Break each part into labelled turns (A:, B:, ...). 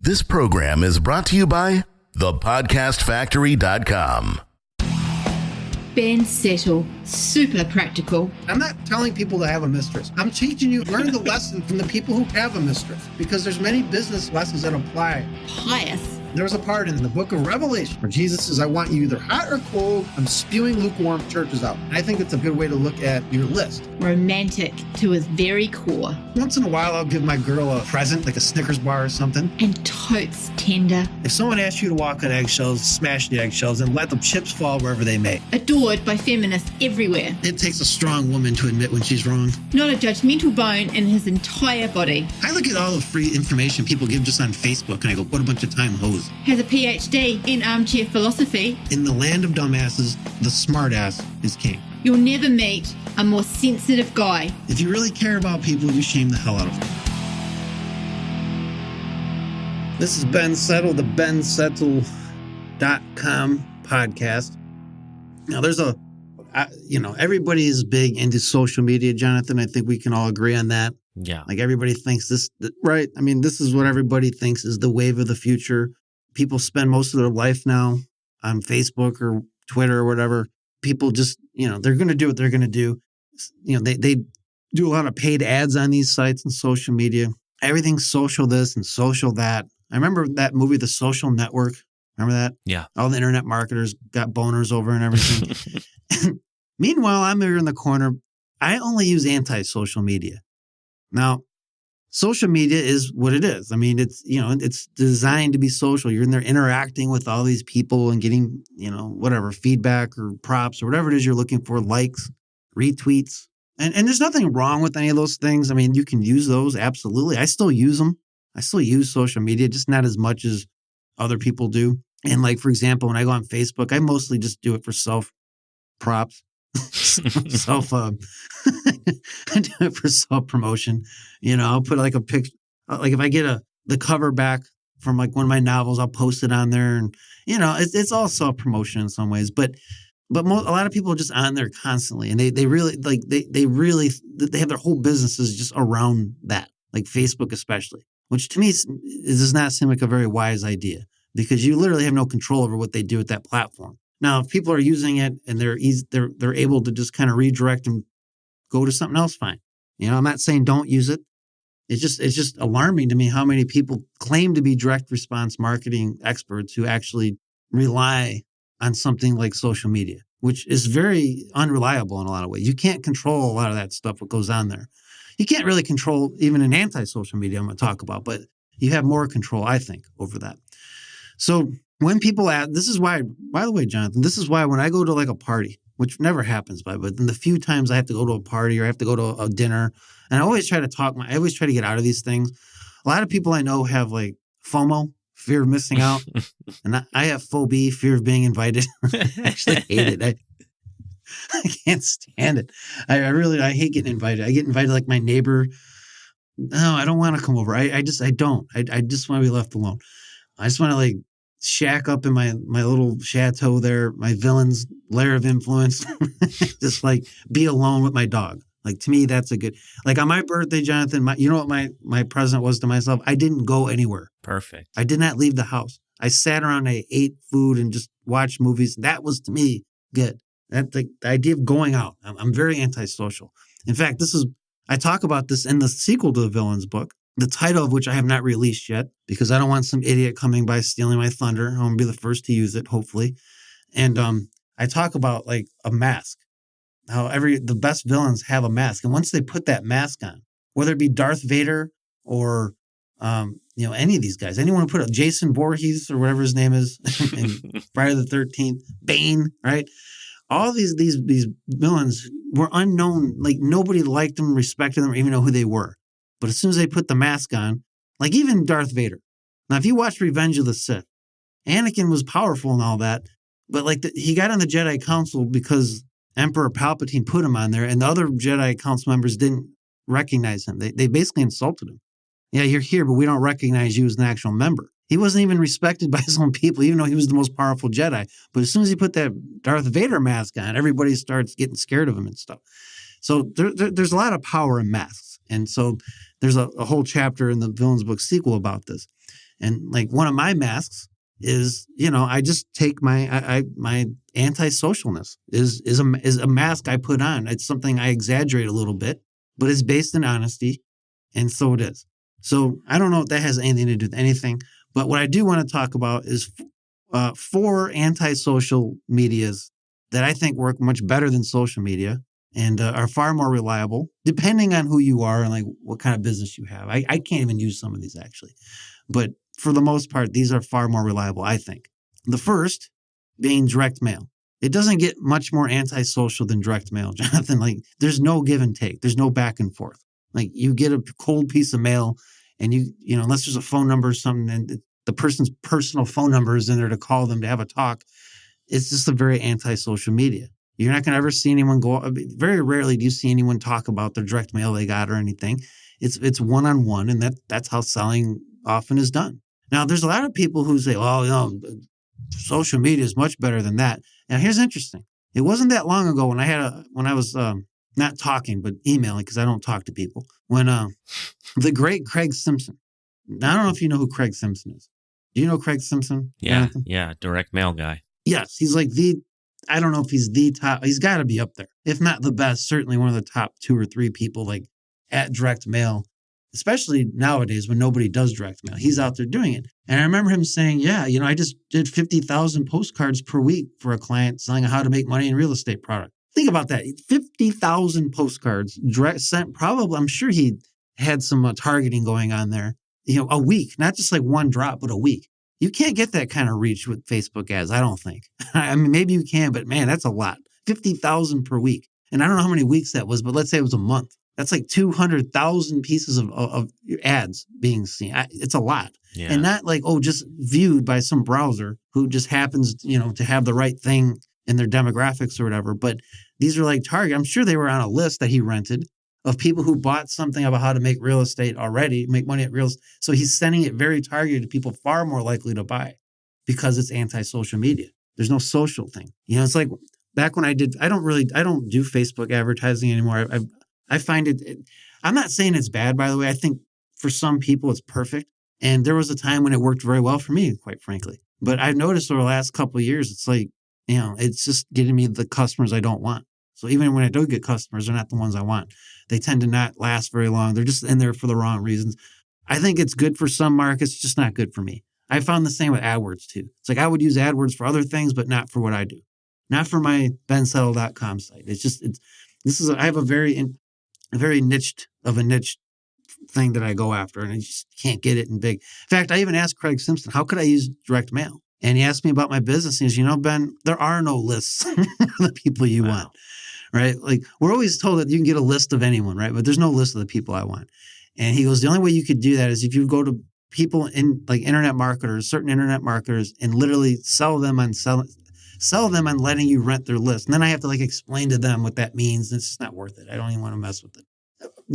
A: This program is brought to you by thepodcastfactory.com.
B: Ben Settle, super practical.
C: I'm not telling people to have a mistress. I'm teaching you, learn the lesson from the people who have a mistress, because there's many business lessons that apply.
B: Pious.
C: There's a part in the book of Revelation where Jesus says, I want you either hot or cold. I'm spewing lukewarm churches out. And I think it's a good way to look at your list.
B: Romantic to his very core.
C: Once in a while, I'll give my girl a present, like a Snickers bar or something.
B: And totes tender.
C: If someone asks you to walk on eggshells, smash the eggshells and let the chips fall wherever they may.
B: Adored by feminists everywhere.
C: It takes a strong woman to admit when she's wrong.
B: Not a judgmental bone in his entire body.
C: I look at all the free information people give just on Facebook and I go, what a bunch of time hoes.
B: Has a PhD in armchair philosophy.
C: In the land of dumbasses, the smartass is king.
B: You'll never meet a more sensitive guy.
C: If you really care about people, you shame the hell out of them. This is Ben Settle, the bensettle.com podcast. Now, there's everybody is big into social media, Jonathan. I think we can all agree on that.
D: Yeah.
C: Like everybody thinks this, right? I mean, this is what everybody thinks is the wave of the future. People spend most of their life now on Facebook or Twitter or whatever. People just, they're going to do what they're going to do. They do a lot of paid ads on these sites and social media. Everything's social this and social that. I remember that movie, The Social Network. Remember that?
D: Yeah.
C: All the internet marketers got boners over and everything. Meanwhile, I'm here in the corner. I only use anti-social media. Now, social media is what it is. I mean, it's designed to be social. You're in there interacting with all these people and getting, whatever, feedback or props or whatever it is you're looking for, likes, retweets. And there's nothing wrong with any of those things. I mean, you can use those. Absolutely. I still use them. I still use social media, just not as much as other people do. And like, for example, when I go on Facebook, I mostly just do it for self-props. I do it for self-promotion. I'll put like a picture, like if I get the cover back from like one of my novels, I'll post it on there, and it's all self-promotion in some ways. But a lot of people are just on there constantly, and they really like they have their whole businesses just around that, like Facebook especially, which to me does not seem like a very wise idea, because you literally have no control over what they do with that platform. Now, if people are using it and they're able to just kind of redirect and go to something else, fine. I'm not saying don't use it. It's just alarming to me how many people claim to be direct response marketing experts who actually rely on something like social media, which is very unreliable in a lot of ways. You can't control a lot of that stuff, what goes on there. You can't really control even an anti-social media I'm going to talk about, but you have more control, I think, over that. So when people ask, this is why, by the way, Jonathan, this is why when I go to like a party, which never happens but in the few times I have to go to a party or I have to go to a dinner, and I always try to get out of these things. A lot of people I know have like FOMO, fear of missing out. And I have phobia, fear of being invited. I actually hate it. I can't stand it. I hate getting invited. I get invited like my neighbor. No, I don't want to come over. I don't. I just want to be left alone. I just want to like shack up in my little chateau there, my villain's lair of influence, just like be alone with my dog. Like to me, that's a good, like on my birthday, Jonathan, you know what my present was to myself? I didn't go anywhere.
D: Perfect.
C: I did not leave the house. I sat around, I ate food and just watched movies. That was to me good. That's the idea of going out. I'm very antisocial. In fact, I talk about this in the sequel to the Villains book, the title of which I have not released yet because I don't want some idiot coming by stealing my thunder. I'm going to be the first to use it, hopefully. And I talk about like a mask, how the best villains have a mask. And once they put that mask on, whether it be Darth Vader or, any of these guys, anyone who put up Jason Voorhees or whatever his name is in Friday the 13th, Bane, right? All these villains were unknown. Like nobody liked them, respected them, or even know who they were. But as soon as they put the mask on, like even Darth Vader. Now, if you watch Revenge of the Sith, Anakin was powerful and all that, but like he got on the Jedi Council because Emperor Palpatine put him on there, and the other Jedi Council members didn't recognize him. They basically insulted him. Yeah, you're here, but we don't recognize you as an actual member. He wasn't even respected by his own people, even though he was the most powerful Jedi. But as soon as he put that Darth Vader mask on, everybody starts getting scared of him and stuff. So there's a lot of power in masks. And so there's a whole chapter in the Villains book sequel about this. And like one of my masks is, I just take my antisocialness is a mask I put on. It's something I exaggerate a little bit, but it's based in honesty. And so it is. So I don't know if that has anything to do with anything, but what I do want to talk about is 4 antisocial medias that I think work much better than social media and are far more reliable, depending on who you are and like what kind of business you have. I can't even use some of these actually, but for the most part, these are far more reliable, I think. The first being direct mail. It doesn't get much more antisocial than direct mail, Jonathan. Like there's no give and take. There's no back and forth. Like you get a cold piece of mail and unless there's a phone number or something and the person's personal phone number is in there to call them to have a talk, it's just a very anti-social media. You're not going to ever see anyone very rarely do you see anyone talk about the direct mail they got or anything. It's one-on-one, and that's how selling often is done. Now, there's a lot of people who say, "Oh, social media is much better than that." Now, here's interesting. It wasn't that long ago when I was not talking but emailing because I don't talk to people. When the great Craig Simpson. Now, I don't know if you know who Craig Simpson is. Do you know Craig Simpson?
D: Yeah,
C: Jonathan?
D: yeah, direct mail guy.
C: Yes, he's like I don't know if he's the top. He's got to be up there, if not the best. Certainly one of the top 2 or 3 people like at direct mail. Especially nowadays when nobody does direct mail. He's out there doing it. And I remember him saying, yeah, I just did 50,000 postcards per week for a client selling how to make money in real estate product. Think about that. 50,000 postcards direct sent. Probably, I'm sure he had some targeting going on there, a week, not just like one drop, but a week. You can't get that kind of reach with Facebook ads, I don't think. I mean, maybe you can, but man, that's a lot. 50,000 per week. And I don't know how many weeks that was, but let's say it was a month. That's like 200,000 pieces of ads being seen. It's a lot.
D: Yeah.
C: And not like, just viewed by some browser who just happens, to have the right thing in their demographics or whatever. But these are like target. I'm sure they were on a list that he rented of people who bought something about how to make real estate already, make money at real estate. So he's sending it very targeted to people far more likely to buy because it's anti-social media. There's no social thing. It's like back when I don't do Facebook advertising anymore. I find I'm not saying it's bad, by the way. I think for some people it's perfect. And there was a time when it worked very well for me, quite frankly. But I've noticed over the last couple of years, it's like, it's just getting me the customers I don't want. So even when I do get customers, they're not the ones I want. They tend to not last very long. They're just in there for the wrong reasons. I think it's good for some markets, just not good for me. I found the same with AdWords too. It's like I would use AdWords for other things, but not for what I do. Not for my bensettle.com site. I have a very niched thing that I go after, and I just can't get it in big. In fact, I even asked Craig Simpson, how could I use direct mail? And he asked me about my business. He says, Ben, there are no lists of the people you want, right? Like we're always told that you can get a list of anyone, right? But there's no list of the people I want. And he goes, the only way you could do that is if you go to people in like internet marketers, certain internet marketers, and literally sell them on letting you rent their list. And then I have to like explain to them what that means. It's just not worth it. I don't even want to mess with it.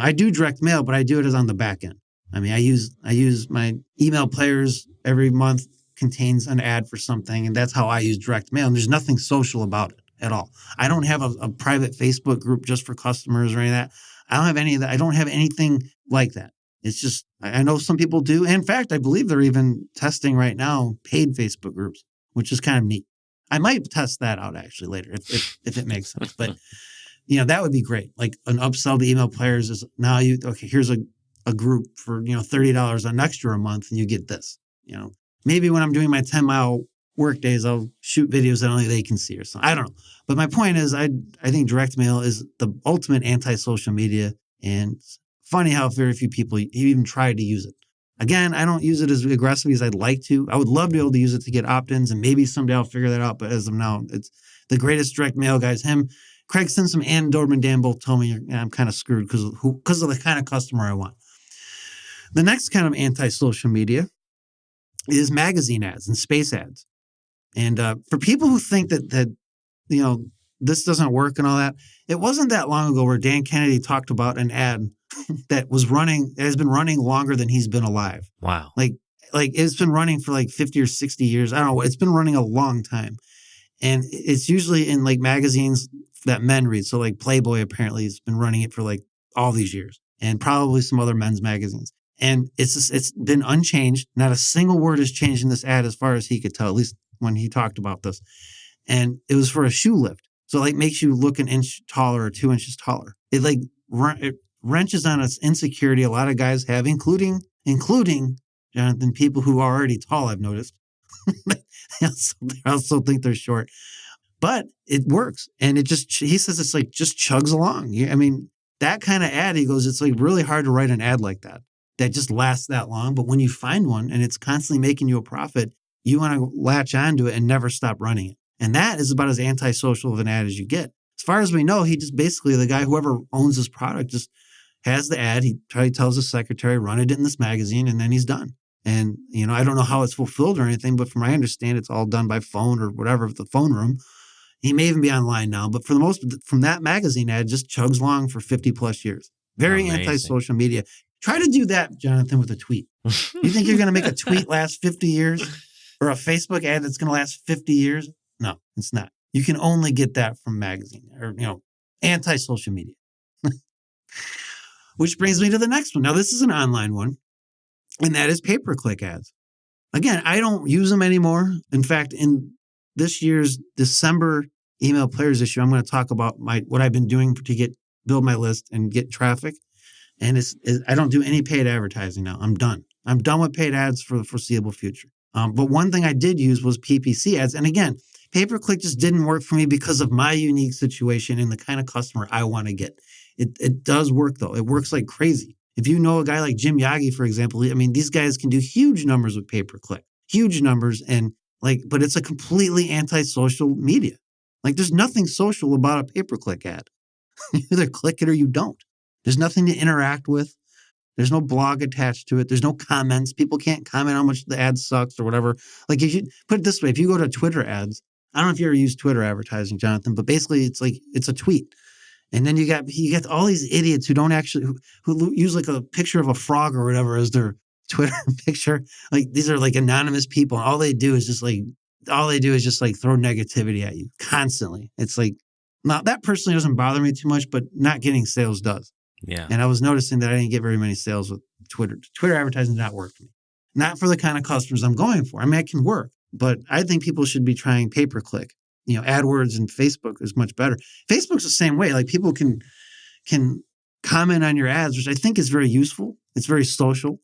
C: I do direct mail, but I do it as on the back end. I mean, I use my email players every month contains an ad for something, and that's how I use direct mail. And there's nothing social about it at all. I don't have a private Facebook group just for customers or any of that. I don't have any of that. I don't have anything like that. It's just, I know some people do. And in fact, I believe they're even testing right now paid Facebook groups, which is kind of neat. I might test that out actually later if it makes sense. But that would be great. Like an upsell to email players is now here's a group for $30 on extra a month, and you get this. Maybe when I'm doing my 10-mile work days, I'll shoot videos that only they can see or something. I don't know. But my point is, I think direct mail is the ultimate anti-social media, and it's funny how very few people even try to use it. Again, I don't use it as aggressively as I'd like to. I would love to be able to use it to get opt-ins, and maybe someday I'll figure that out. But as of now, it's the greatest direct mail guys. Him, Craig Simpson, and Doberman Dan both told me I'm kind of screwed because of the kind of customer I want. The next kind of anti-social media is magazine ads and space ads. And for people who think that this doesn't work and all that, it wasn't that long ago where Dan Kennedy talked about an ad that has been running longer than he's been alive.
D: Wow.
C: Like it's been running for like 50 or 60 years. I don't know. It's been running a long time. And it's usually in like magazines that men read. So like Playboy apparently has been running it for like all these years, and probably some other men's magazines. And it's been unchanged. Not a single word has changed in this ad as far as he could tell, at least when he talked about this. And it was for a shoe lift. So it like makes you look an inch taller or 2 inches taller. It like it wrenches on its insecurity a lot of guys have, including Jonathan, people who are already tall, I've noticed. They also think they're short. But it works. And he says it's like just chugs along. I mean, that kind of ad, he goes, it's like really hard to write an ad like that just lasts that long. But when you find one and it's constantly making you a profit, you want to latch onto it and never stop running it. And that is about as antisocial of an ad as you get. As far as we know, he just basically, the guy, whoever owns this product, just has the ad. He tells his secretary, run it in this magazine, and then he's done. And, I don't know how it's fulfilled or anything, but from my understanding, it's all done by phone or whatever, the phone room. He may even be online now, but for the most, from that magazine ad, just chugs along for 50 plus years. Very anti-social media. Try to do that, Jonathan, with a tweet. You think you're going to make a tweet last 50 years or a Facebook ad that's going to last 50 years? No, it's not. You can only get that from magazine or, anti-social media. Which brings me to the next one. Now, this is an online one, and that is pay-per-click ads. Again, I don't use them anymore. In fact, in this year's December email players issue, I'm going to talk about what I've been doing to build my list and get traffic. And I don't do any paid advertising now. I'm done. I'm done with paid ads for the foreseeable future. But one thing I did use was PPC ads. And again, pay-per-click just didn't work for me because of my unique situation and the kind of customer I want to get. It does work, though. It works like crazy. If you know a guy like Jim Yagi, for example, I mean, these guys can do huge numbers with pay-per-click, huge numbers. But it's a completely anti-social media. Like there's nothing social about a pay-per-click ad. You either click it or you don't. There's nothing to interact with. There's no blog attached to it. There's no comments. People can't comment how much the ad sucks or whatever. Like if you put it this way, if you go to Twitter ads, I don't know if you ever use Twitter advertising, Jonathan, but basically it's a tweet. And then you get all these idiots who don't actually, who use like a picture of a frog or whatever as their Twitter picture. Like these are like anonymous people. And all they do is just like throw negativity at you constantly. It's like, now that personally doesn't bother me too much, but not getting sales does.
D: Yeah.
C: And I was noticing that I didn't get very many sales with Twitter. Twitter advertising did not work for me. Not for the kind of customers I'm going for. I mean, it can work, but I think people should be trying pay-per-click. AdWords and Facebook is much better. Facebook's the same way. Like people can comment on your ads, which I think is very useful. It's very social.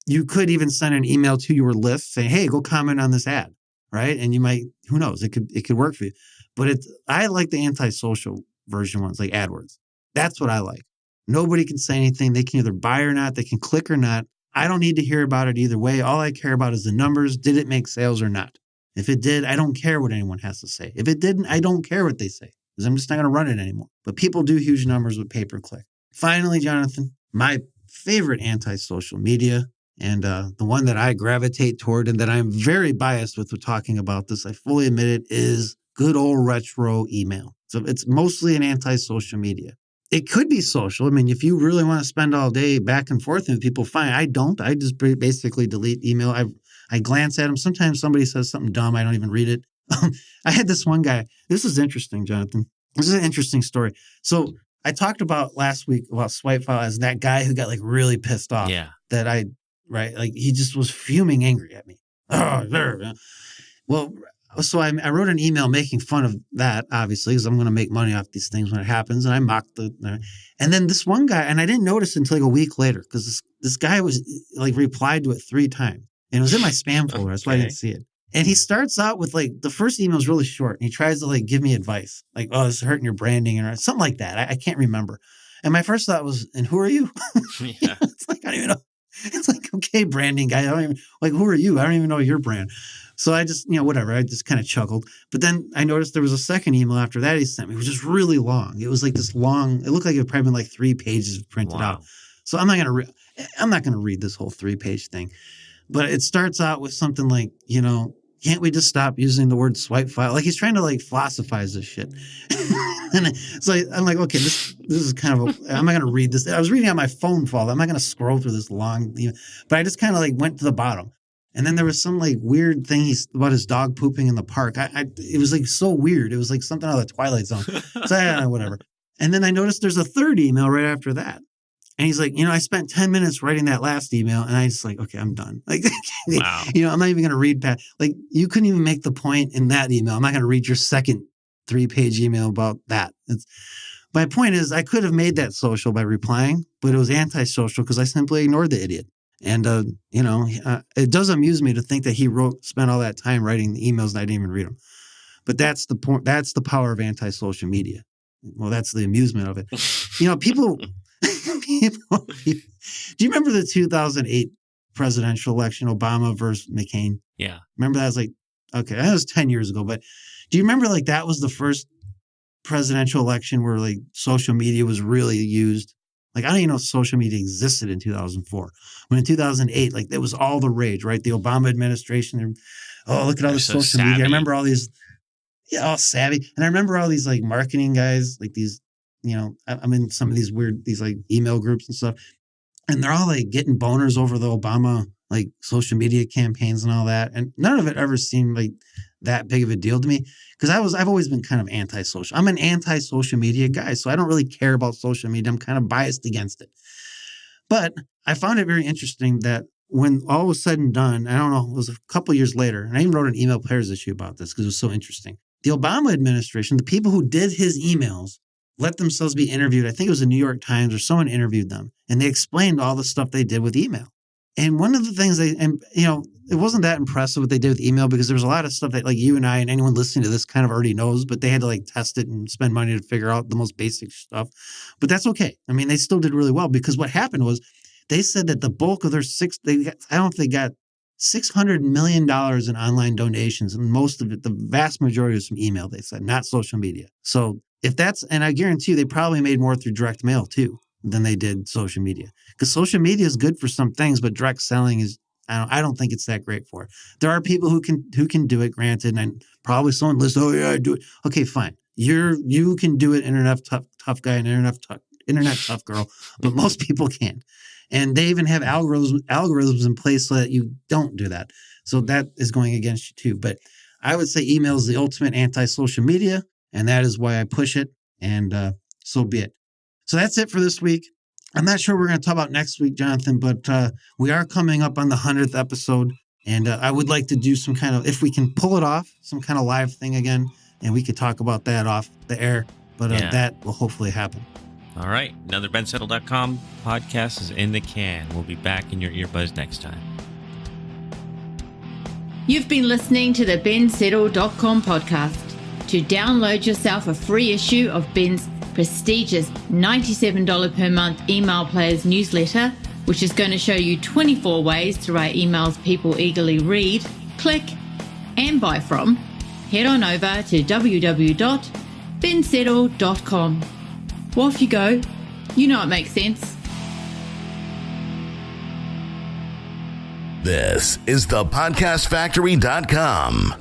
C: You could even send an email to your list saying, hey, go comment on this ad, right? And you might, who knows, it could work for you. But I like the antisocial version ones, like AdWords. That's what I like. Nobody can say anything. They can either buy or not. They can click or not. I don't need to hear about it either way. All I care about is the numbers. Did it make sales or not? If it did, I don't care what anyone has to say. If it didn't, I don't care what they say because I'm just not going to run it anymore. But people do huge numbers with pay-per-click. Finally, Jonathan, my favorite anti-social media and the one that I gravitate toward and that I'm very biased with talking about this, I fully admit it, is good old retro email. So it's mostly an anti-social media. It could be social. I mean, if you really want to spend all day back and forth with people, fine. I don't. I just basically delete email. I glance at them. Sometimes somebody says something dumb. I don't even read it. I had this one guy. This is interesting, Jonathan. This is an interesting story. So I talked about last week about Swipe File as that guy who got like really pissed off.
D: Yeah.
C: Like he just was fuming angry at me. Well, so I wrote an email making fun of that, obviously, because I'm going to make money off these things when it happens. And I mocked and then this one guy, and I didn't notice until like a week later, because this guy was like replied to it 3 times. And it was in my spam folder. That's why I didn't see it. And he starts out with like, the first email is really short. And he tries to like give me advice. Like, oh, this is hurting your branding or something like that. I can't remember. And my first thought was, and who are you?
D: Yeah.
C: It's like, I don't even know. It's like, okay, branding guy. I don't even, like, who are you? I don't even know your brand. So I just, whatever. I just kind of chuckled. But then I noticed there was a second email after that he sent me. It was just really long. It was like this long, it looked like it had probably been like 3 pages printed out. So I'm not going to read this whole 3-page thing. But it starts out with something like, can't we just stop using the word swipe file? Like he's trying to like philosophize this shit. And so I'm like, okay, this is kind of I'm not going to read this. I was reading on my phone folder. I'm not going to scroll through this long, but I just kind of like went to the bottom. And then there was some like weird thing about his dog pooping in the park. It was like so weird. It was like something out of the Twilight Zone. So whatever. And then I noticed there's a third email right after that. And he's like, I spent 10 minutes writing that last email. And I just like, okay, I'm done. Like,
D: Wow.
C: I'm not even going to read past. Like, you couldn't even make the point in that email. I'm not going to read your second 3-page email about that. My point is, I could have made that social by replying, but it was antisocial because I simply ignored the idiot. And, it does amuse me to think that he spent all that time writing the emails and I didn't even read them. But that's the point. That's the power of anti-social media. Well, that's the amusement of it. People, do you remember the 2008 presidential election, Obama versus McCain?
D: Yeah.
C: Remember that was like, okay, that was 10 years ago, but do you remember like that was the first presidential election where like social media was really used? Like, I don't even know if social media existed in 2004. When in 2008, like it was all the rage, right? The Obama administration, look at all this social media. I remember all these, all savvy. And I remember all these like marketing guys, like these, I'm in some of these like email groups and stuff. And they're all like getting boners over the Obama like social media campaigns and all that. And none of it ever seemed like that big of a deal to me because I've always been kind of antisocial. I'm an anti-social media guy, so I don't really care about social media. I'm kind of biased against it. But I found it very interesting that when all was said and done, I don't know, it was a couple years later, and I even wrote an email players issue about this because it was so interesting. The Obama administration, the people who did his emails, let themselves be interviewed. I think it was the New York Times or someone interviewed them, and they explained all the stuff they did with email. And one of the things it wasn't that impressive what they did with email because there was a lot of stuff that like you and I and anyone listening to this kind of already knows, but they had to like test it and spend money to figure out the most basic stuff. But that's okay. I mean, they still did really well because what happened was they said that the bulk of their they got $600 million in online donations, and most of it, the vast majority was from email, they said, not social media. So and I guarantee you they probably made more through direct mail too than they did social media. Because social media is good for some things, but direct selling is, I don't think it's that great for it. There are people who can do it, granted, and probably someone lists, I do it. Okay, fine. You can do it, internet tough guy and internet tough girl, but most people can't. And they even have algorithms in place so that you don't do that. So that is going against you too. But I would say email is the ultimate anti-social media, and that is why I push it, and so be it. So that's it for this week. I'm not sure what we're going to talk about next week, Jonathan, but we are coming up on the 100th episode, and I would like to do some kind of, if we can pull it off, some kind of live thing again, and we could talk about that off the air, but that will hopefully happen.
D: All right. Another bensettle.com podcast is in the can. We'll be back in your earbuds next time.
B: You've been listening to the bensettle.com podcast. To download yourself a free issue of Ben's prestigious $97 per month email players newsletter, which is going to show you 24 ways to write emails people eagerly read, click, and buy from, head on over to www.bensettle.com. Well, off you go. You know it makes sense.
A: This is the podcastfactory.com.